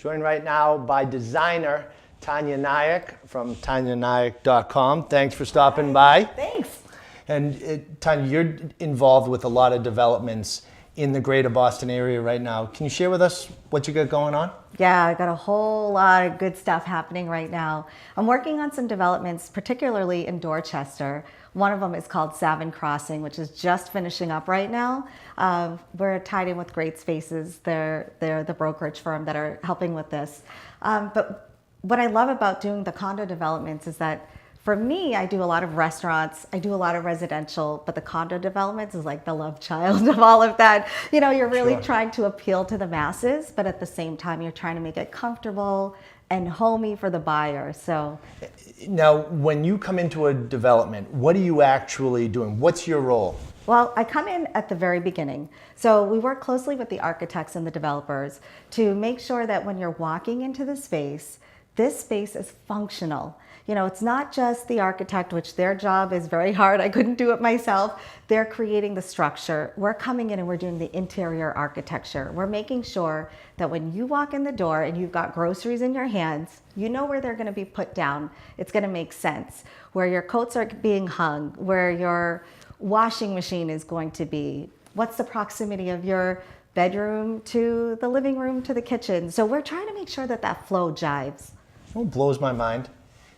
Joined right now by designer Taniya Nayak from TaniyaNayak.com. Thanks for stopping by. Thanks. And Tanya, you're involved with a lot of developments in the greater Boston area right now. Can you share with us what you got going on? Yeah, I got a whole lot of good stuff happening right now. I'm working on some developments, particularly in Dorchester. One of them is called Savin Crossing, which is just finishing up right now. We're tied in with Great Spaces. They're the brokerage firm that are helping with this. But what I love about doing the condo developments is that for me, I do a lot of restaurants, I do a lot of residential, but the condo developments is like the love child of all of that. You know, you're really trying to appeal to the masses, but at the same time, you're trying to make it comfortable and homey for the buyer. So now, when you come into a development, what are you actually doing? What's your role? Well, I come in at the very beginning. So we work closely with the architects and the developers to make sure that when you're walking into the space, this space is functional. You know, it's not just the architect, which their job is very hard. I couldn't do it myself. They're creating the structure. We're coming in and we're doing the interior architecture. We're making sure that when you walk in the door and you've got groceries in your hands, you know where they're going to be put down. It's going to make sense. Where your coats are being hung, where your washing machine is going to be, what's the proximity of your bedroom to the living room to the kitchen. So we're trying to make sure that that flow jives. What blows my mind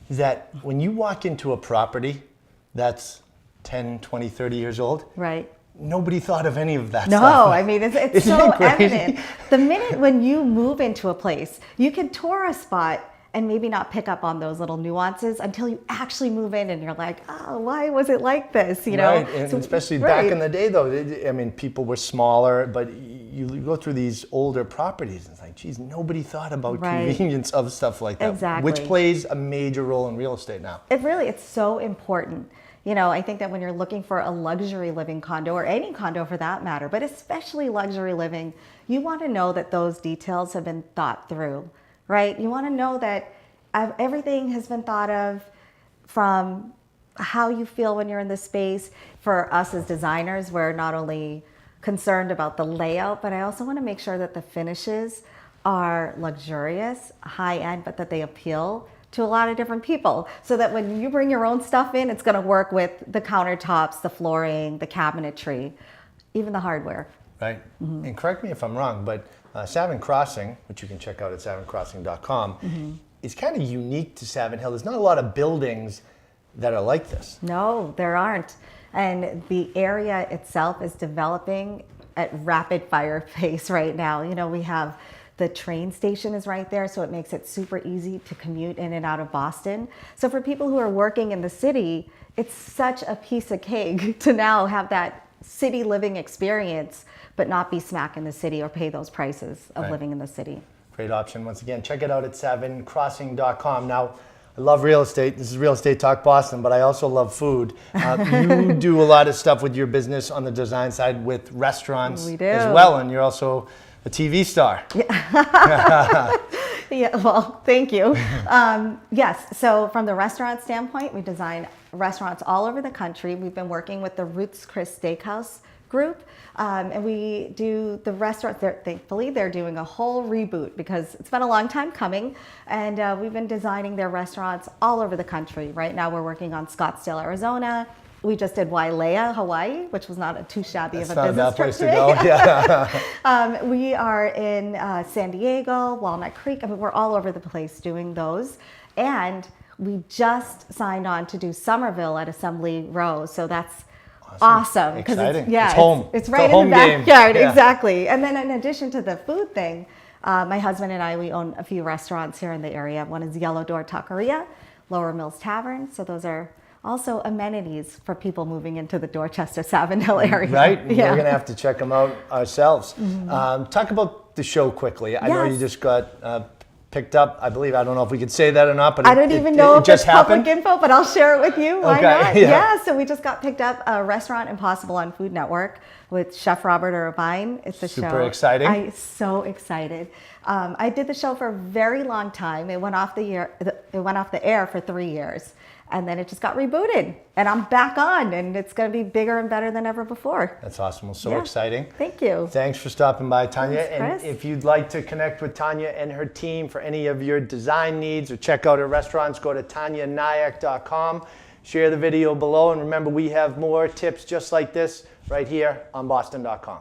is that when you walk into a property that's 10, 20, 30 years old, right? Nobody thought of any of that no, stuff. No, I mean, it's so evident. The minute when you move into a place, you can tour a spot and maybe not pick up on those little nuances until you actually move in and you're like, oh, why was it like this? You know? Right, and so, especially back in the day though, I mean, people were smaller, but you go through these older properties and it's like, geez, nobody thought about convenience of stuff like that. Exactly. Which plays a major role in real estate now. It's so important. You know, I think that when you're looking for a luxury living condo, or any condo for that matter, but especially luxury living, you want to know that those details have been thought through, right? You want to know that everything has been thought of, from how you feel when you're in the space. For us as designers, we're not only concerned about the layout, but I also want to make sure that the finishes are luxurious, high-end, but that they appeal to a lot of different people, so that when you bring your own stuff in, it's going to work with the countertops, the flooring, the cabinetry, even the hardware. Right. Mm-hmm. And correct me if I'm wrong, but Savin Crossing, which you can check out at savincrossing.com, is kind of unique to Savin Hill. There's not a lot of buildings that are like this. No, there aren't. And the area itself is developing at rapid fire pace right now. You know, we have the train station is right there, so it makes it super easy to commute in and out of Boston. So for people who are working in the city, it's such a piece of cake to now have that city living experience, but not be smack in the city or pay those prices of living in the city. Great option. Once again, check it out at savincrossing.com. Now, I love real estate. This is Real Estate Talk Boston, but I also love food. You do a lot of stuff with your business on the design side with restaurants as well, and you're also a TV star. Yeah, yeah, well, thank you. Yes, so from the restaurant standpoint, we design restaurants all over the country. We've been working with the Ruth's Chris Steakhouse group, and we do the restaurants. Thankfully, they're doing a whole reboot because it's been a long time coming, and we've been designing their restaurants all over the country. Right now, we're working on Scottsdale, Arizona. We just did Wailea, Hawaii, which was not too shabby of a business trip to go. Yeah. We are in San Diego, Walnut Creek. I mean, we're all over the place doing those. And we just signed on to do Somerville at Assembly Row. So that's awesome. Exciting. It's home. It's right in the backyard. Yeah. Exactly. And then in addition to the food thing, my husband and I, we own a few restaurants here in the area. One is Yellow Door Taqueria, Lower Mills Tavern. So those are also amenities for people moving into the Dorchester, Savin Hill area. Right, yeah. We're going to have to check them out ourselves. Talk about the show quickly. I know you just got picked up, I believe. I don't know if we could say that or not, but I don't even know if it's public info, but I'll share it with you. Why not? Yeah, so we just got picked up a Restaurant Impossible on Food Network with Chef Robert Irvine. It's a show. Super exciting. I'm so excited. I did the show for a very long time. It went off the air for 3 years. and then it just got rebooted, and I'm back on, and it's going to be bigger and better than ever before. That's awesome. Well, so Yeah. exciting. Thank you. Thanks for stopping by, Tanya. Thanks, And Chris. if you'd like to connect with Tanya and her team for any of your design needs or check out her restaurants, go to TaniyaNayak.com. Share the video below, and remember, we have more tips just like this right here on Boston.com.